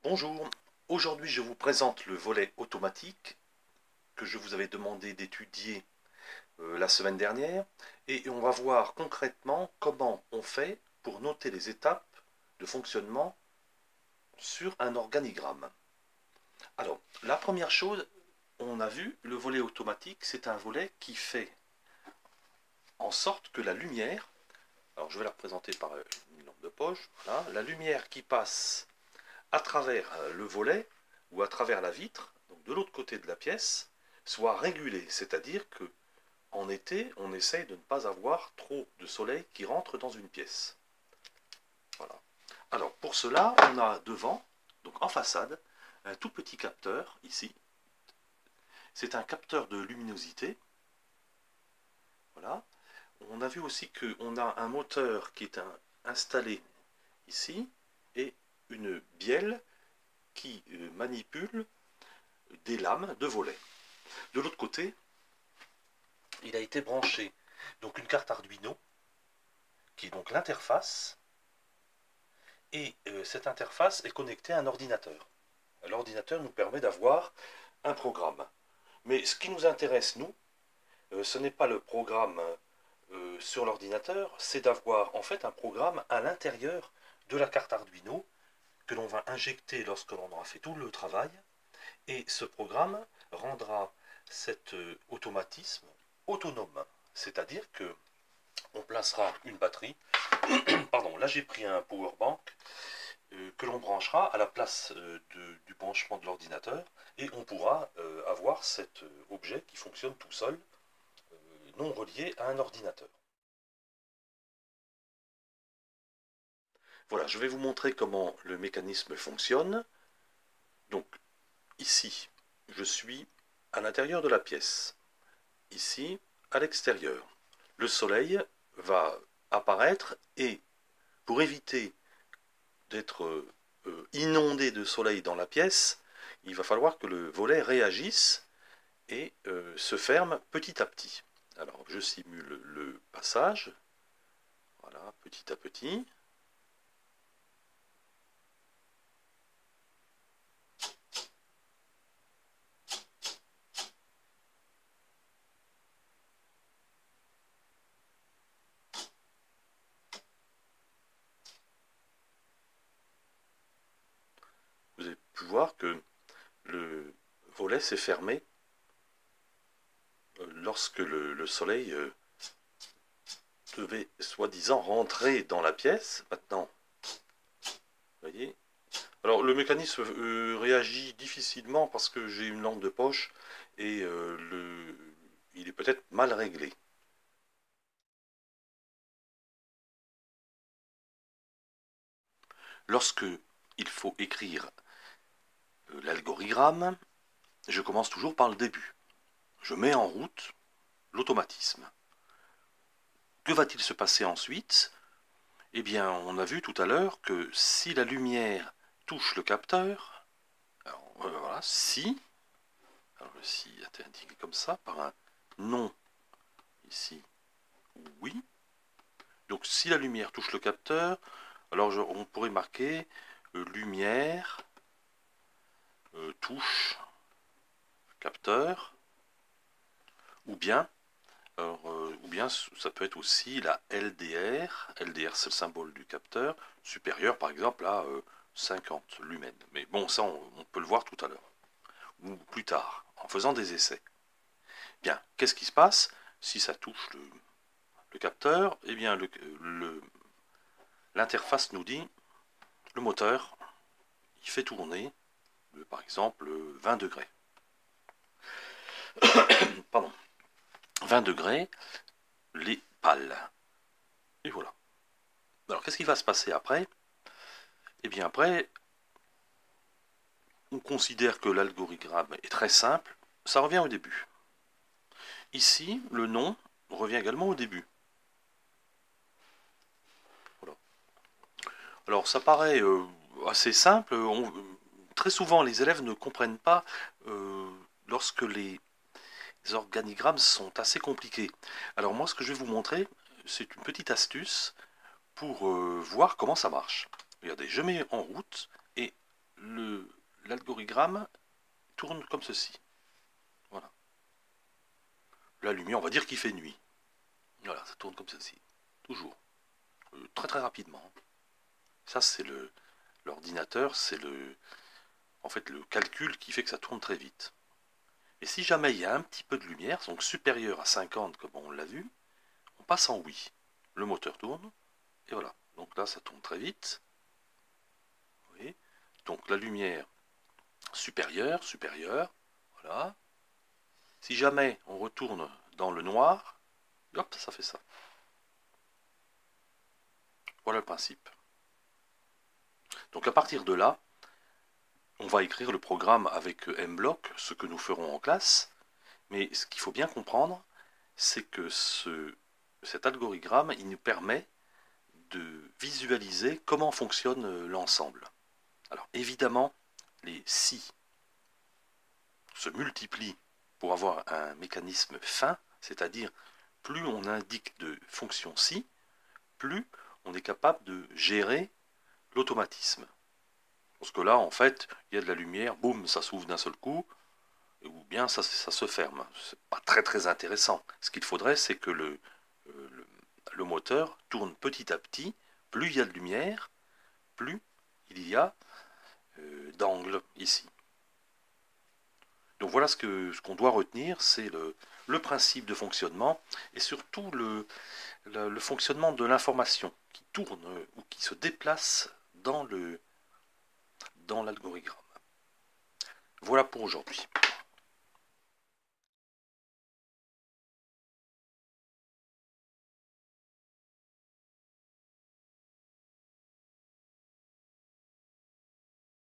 Bonjour, aujourd'hui je vous présente le volet automatique que je vous avais demandé d'étudier la semaine dernière et on va voir concrètement comment on fait pour noter les étapes de fonctionnement sur un organigramme. Alors, la première chose, on a vu, le volet automatique, c'est un volet qui fait en sorte que la lumière, alors je vais la représenter par une lampe de poche, voilà, la lumière qui passe à travers le volet ou à travers la vitre, donc de l'autre côté de la pièce, soit régulée, c'est-à-dire que en été, on essaye de ne pas avoir trop de soleil qui rentre dans une pièce. Voilà. Alors pour cela, on a devant, donc en façade, un tout petit capteur ici. C'est un capteur de luminosité. Voilà. On a vu aussi qu'on a un moteur qui est installé ici et une bielle qui manipule des lames de volet. De l'autre côté, il a été branché donc une carte Arduino qui est donc l'interface et cette interface est connectée à un ordinateur. L'ordinateur nous permet d'avoir un programme. Mais ce qui nous intéresse, nous, ce n'est pas le programme sur l'ordinateur, c'est d'avoir en fait un programme à l'intérieur de la carte Arduino que l'on va injecter lorsque l'on aura fait tout le travail. Et ce programme rendra cet automatisme autonome. C'est-à-dire que on placera une batterie. Pardon, là j'ai pris un power bank que l'on branchera à la place du branchement de l'ordinateur et on pourra avoir cet objet qui fonctionne tout seul, non relié à un ordinateur. Voilà, je vais vous montrer comment le mécanisme fonctionne. Donc ici, je suis à l'intérieur de la pièce. Ici, à l'extérieur. Le soleil va apparaître et pour éviter d'être inondé de soleil dans la pièce, il va falloir que le volet réagisse et se ferme petit à petit. Alors je simule le passage, voilà, petit à petit. Vous avez pu voir que le volet s'est fermé lorsque le soleil devait soi-disant rentrer dans la pièce. Maintenant, vous voyez. Alors le mécanisme réagit difficilement parce que j'ai une lampe de poche et il est peut-être mal réglé. Lorsque il faut écrire l'algorithme, je commence toujours par le début. Je mets en route l'automatisme. Que va-t-il se passer ensuite? Eh bien, on a vu tout à l'heure que si la lumière touche le capteur, alors, voilà, si, alors le si est indiqué comme ça, par un non ici, oui. Donc si la lumière touche le capteur, alors on pourrait marquer lumière touche capteur, ou bien ça peut être aussi la LDR. LDR c'est le symbole du capteur, supérieur par exemple à 50 lumens. Mais bon, ça on peut le voir tout à l'heure, ou plus tard, en faisant des essais. Bien, qu'est-ce qui se passe si ça touche le capteur? Eh bien, l'interface nous dit, le moteur, il fait tourner, par exemple, 20 degrés. Pardon. 20 degrés, les pales. Et voilà. Alors, qu'est-ce qui va se passer après? Eh bien, après, on considère que l'algorithme est très simple. Ça revient au début. Ici, le nom revient également au début. Voilà. Alors, ça paraît assez simple. Très souvent, les élèves ne comprennent pas lorsque les organigrammes sont assez compliqués. Alors moi, ce que je vais vous montrer, c'est une petite astuce pour voir comment ça marche. Regardez, je mets en route et l'algorithme tourne comme ceci. Voilà. La lumière, on va dire qu'il fait nuit. Voilà, ça tourne comme ceci. Toujours. Très très rapidement. Ça, c'est l'ordinateur, c'est en fait le calcul qui fait que ça tourne très vite. Et si jamais il y a un petit peu de lumière, donc supérieur à 50 comme on l'a vu, on passe en oui. Le moteur tourne, et voilà. Donc là, ça tourne très vite. Vous voyez. Donc la lumière supérieure, voilà. Si jamais on retourne dans le noir, hop, ça fait ça. Voilà le principe. Donc à partir de là, on va écrire le programme avec Mblock, ce que nous ferons en classe. Mais ce qu'il faut bien comprendre, c'est que cet algorithme, il nous permet de visualiser comment fonctionne l'ensemble. Alors évidemment, les si se multiplient pour avoir un mécanisme fin, c'est-à-dire plus on indique de fonctions si, plus on est capable de gérer l'automatisme. Parce que là, en fait, il y a de la lumière, boum, ça s'ouvre d'un seul coup, ou bien ça se ferme. C'est pas très très intéressant. Ce qu'il faudrait, c'est que le moteur tourne petit à petit. Plus il y a de lumière, plus il y a d'angle ici. Donc voilà ce qu'on doit retenir, c'est le principe de fonctionnement et surtout le fonctionnement de l'information qui tourne ou qui se déplace dans l'algorithme. Voilà pour aujourd'hui.